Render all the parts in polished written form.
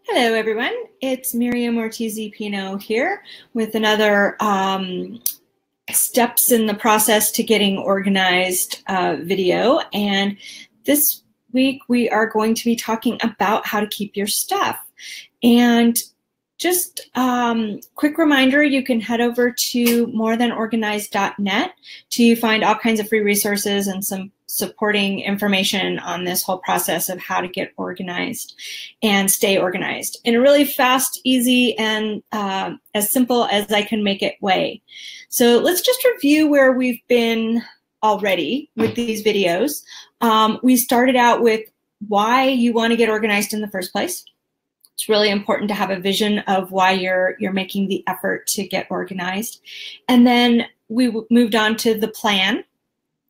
Hello, everyone. It's Miriam Ortiz y Pino here with another steps in the process to getting organized video. And this week we are going to be talking about how to keep your stuff. And just quick reminder, you can head over to morethanorganized.net to find all kinds of free resources and some supporting information on this whole process of how to get organized and stay organized in a really fast, easy, and as simple as I can make it way. So let's just review where we've been already with these videos. We started out with why you want to get organized in the first place. It's really important to have a vision of why you're making the effort to get organized. And then we moved on to the plan,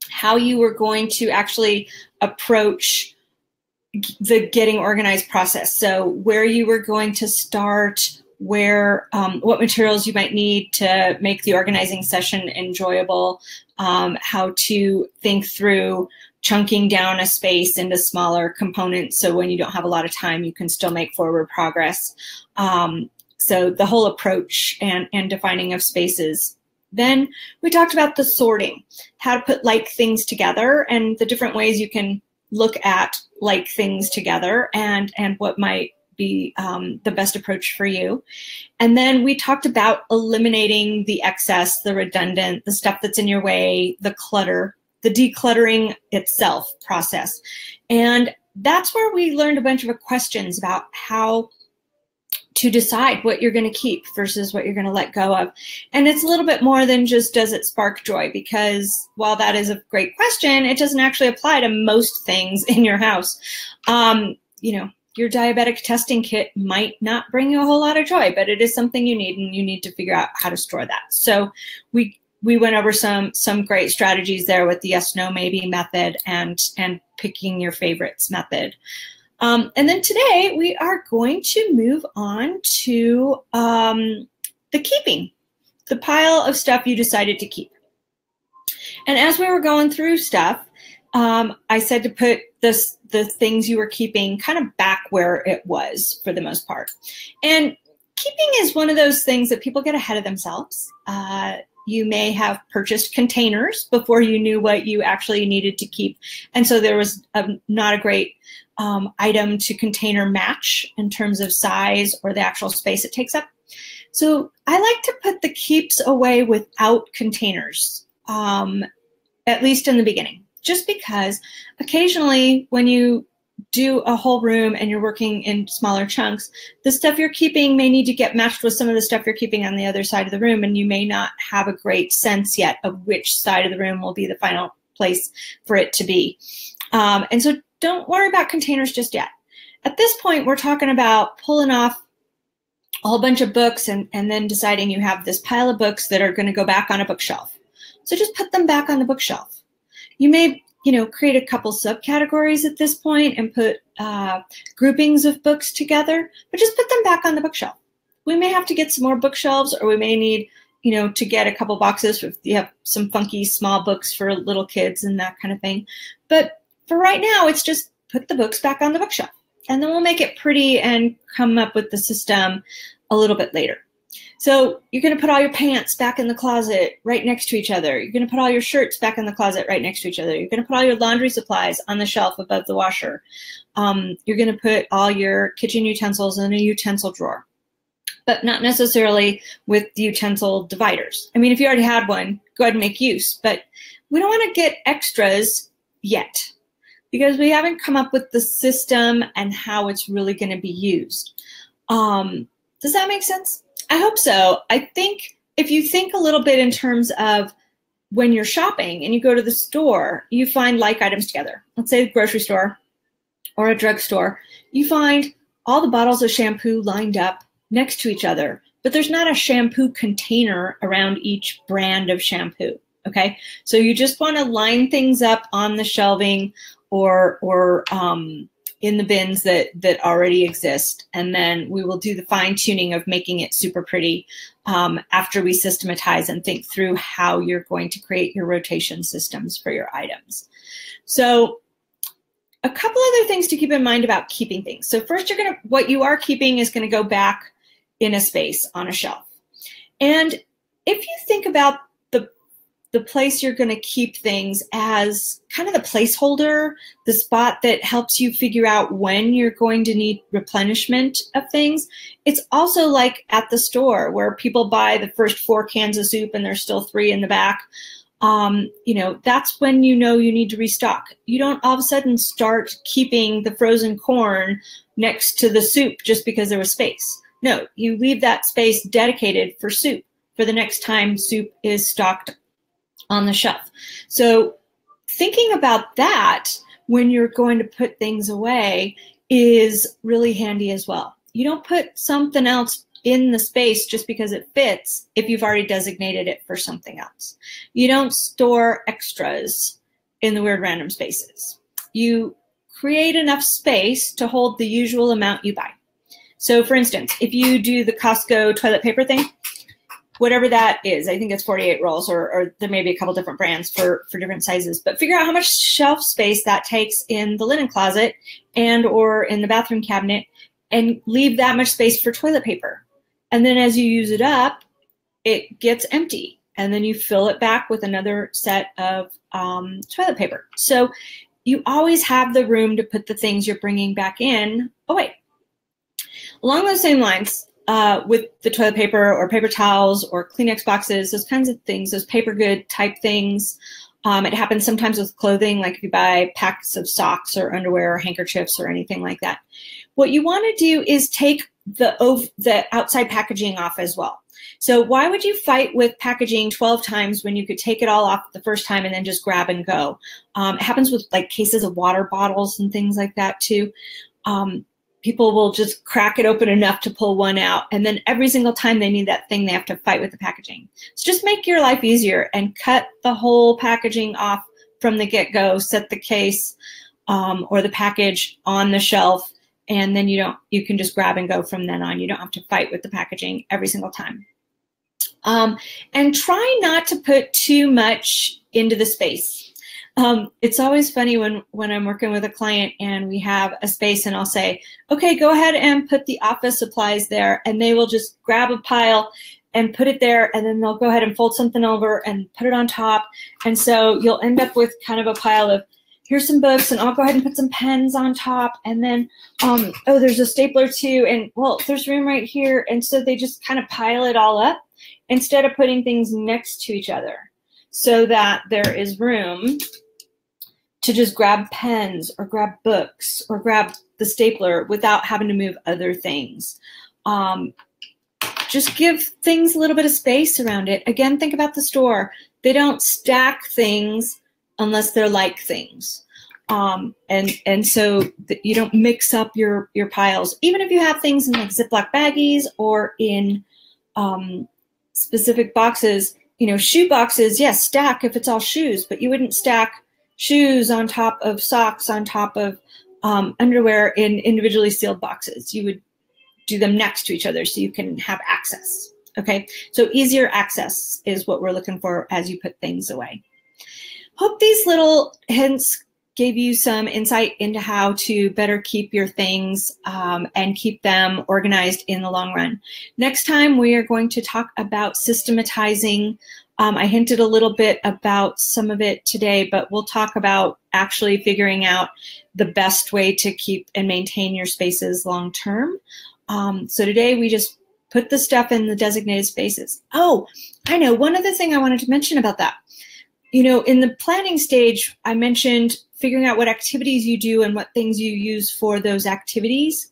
how you were going to actually approach the getting organized process. So where you were going to start, where what materials you might need to make the organizing session enjoyable, how to think through chunking down a space into smaller components so when you don't have a lot of time, you can still make forward progress. So the whole approach and defining of spaces. Then we talked about the sorting, how to put like things together and the different ways you can look at like things together and what might be the best approach for you. And then we talked about eliminating the excess, the redundant, the stuff that's in your way, the clutter, the decluttering itself process. And that's where we learned a bunch of questions about how to decide what you're going to keep versus what you're going to let go of. And it's a little bit more than just does it spark joy, because while that is a great question, it doesn't actually apply to most things in your house. You know, your diabetic testing kit might not bring you a whole lot of joy, but it is something you need, and you need to figure out how to store that. So we went over some great strategies there with the yes, no, maybe method and picking your favorites method. And then today we are going to move on to the keeping, the pile of stuff you decided to keep. And as we were going through stuff, I said to put the things you were keeping kind of back where it was for the most part. And keeping is one of those things that people get ahead of themselves. You may have purchased containers before you knew what you actually needed to keep. And so there was not a great item to container match in terms of size or the actual space it takes up. So I like to put the keeps away without containers, at least in the beginning, just because occasionally when you do a whole room and you're working in smaller chunks, the stuff you're keeping may need to get matched with some of the stuff you're keeping on the other side of the room, and you may not have a great sense yet of which side of the room will be the final place for it to be. And so don't worry about containers just yet. At this point, we're talking about pulling off a whole bunch of books and then deciding you have this pile of books that are going to go back on a bookshelf. So just put them back on the bookshelf. You may create a couple subcategories at this point and put groupings of books together, but just put them back on the bookshelf. We may have to get some more bookshelves, or we may need, to get a couple boxes if you have some funky small books for little kids and that kind of thing. But for right now, it's just put the books back on the bookshelf, and then we'll make it pretty and come up with the system a little bit later. So you're going to put all your pants back in the closet right next to each other. You're going to put all your shirts back in the closet right next to each other. You're going to put all your laundry supplies on the shelf above the washer. You're going to put all your kitchen utensils in a utensil drawer, but not necessarily with the utensil dividers. I mean, if you already had one, go ahead and make use, but we don't want to get extras yet because we haven't come up with the system and how it's really going to be used. Does that make sense? I hope so. I think if you think a little bit in terms of when you're shopping and you go to the store, you find like items together. Let's say the grocery store or a drugstore. You find all the bottles of shampoo lined up next to each other, but there's not a shampoo container around each brand of shampoo, okay? So you just want to line things up on the shelving or in the bins that already exist. And then we will do the fine tuning of making it super pretty after we systematize and think through how you're going to create your rotation systems for your items. So a couple other things to keep in mind about keeping things. So first, what you are keeping is going to go back in a space on a shelf. And if you think about the place you're going to keep things as kind of the placeholder, the spot that helps you figure out when you're going to need replenishment of things, it's also like at the store where people buy the first 4 cans of soup and there's still 3 in the back. You know, that's when you know you need to restock. You don't all of a sudden start keeping the frozen corn next to the soup just because there was space. No, you leave that space dedicated for soup for the next time soup is stocked on the shelf. So thinking about that when you're going to put things away is really handy as well. You don't put something else in the space just because it fits if you've already designated it for something else. You don't store extras in the weird random spaces. You create enough space to hold the usual amount you buy. So for instance, if you do the Costco toilet paper thing, whatever that is, I think it's 48 rolls, or there may be a couple different brands for different sizes, but figure out how much shelf space that takes in the linen closet and or in the bathroom cabinet, and leave that much space for toilet paper. And then as you use it up, it gets empty, and then you fill it back with another set of toilet paper. So you always have the room to put the things you're bringing back in away. Along those same lines, with the toilet paper or paper towels or Kleenex boxes, those kinds of things, those paper good type things. It happens sometimes with clothing, like if you buy packs of socks or underwear or handkerchiefs or anything like that. What you want to do is take the outside packaging off as well. So why would you fight with packaging 12 times when you could take it all off the first time and then just grab and go? It happens with like cases of water bottles and things like that too. People will just crack it open enough to pull one out, and then every single time they need that thing, they have to fight with the packaging. So just make your life easier and cut the whole packaging off from the get-go, set the case or the package on the shelf, and then you can just grab and go from then on. You don't have to fight with the packaging every single time. And try not to put too much into the space. It's always funny when I'm working with a client and we have a space and I'll say, okay, go ahead and put the office supplies there, and they will just grab a pile and put it there, and then they'll go ahead and fold something over and put it on top. And so you'll end up with kind of a pile of, here's some books, and I'll go ahead and put some pens on top, and then, oh, there's a stapler too, and well, there's room right here. And so they just kind of pile it all up instead of putting things next to each other so that there is room to just grab pens or grab books or grab the stapler without having to move other things. Just give things a little bit of space around it. Again, think about the store. They don't stack things unless they're like things. And so you don't mix up your piles. Even if you have things in like Ziploc baggies or in specific boxes, you know, shoe boxes, yes, stack if it's all shoes, but you wouldn't stack shoes on top of socks on top of underwear in individually sealed boxes. You would do them next to each other so you can have access. Okay, so easier access is what we're looking for as you put things away. Hope these little hints gave you some insight into how to better keep your things and keep them organized in the long run. Next time, we are going to talk about systematizing. I hinted a little bit about some of it today, but we'll talk about actually figuring out the best way to keep and maintain your spaces long term. So today we just put the stuff in the designated spaces. Oh, I know, one other thing I wanted to mention about that. You know, in the planning stage, I mentioned figuring out what activities you do and what things you use for those activities.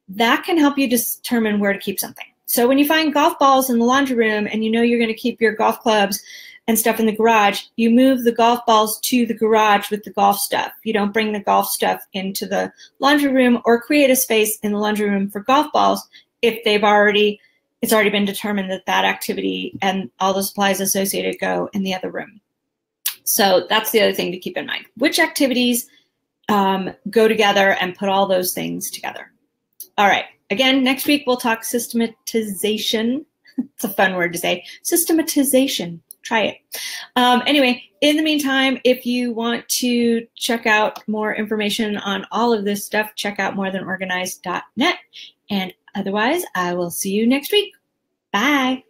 That can help you determine where to keep something. So when you find golf balls in the laundry room and you know you're going to keep your golf clubs and stuff in the garage, you move the golf balls to the garage with the golf stuff. You don't bring the golf stuff into the laundry room or create a space in the laundry room for golf balls if it's already been determined that that activity and all the supplies associated go in the other room. So that's the other thing to keep in mind. Which activities go together, and put all those things together. All right. Again, next week we'll talk systematization. It's a fun word to say. Systematization. try it. Anyway, in the meantime, if you want to check out more information on all of this stuff, check out morethanorganized.net. And otherwise, I will see you next week. Bye.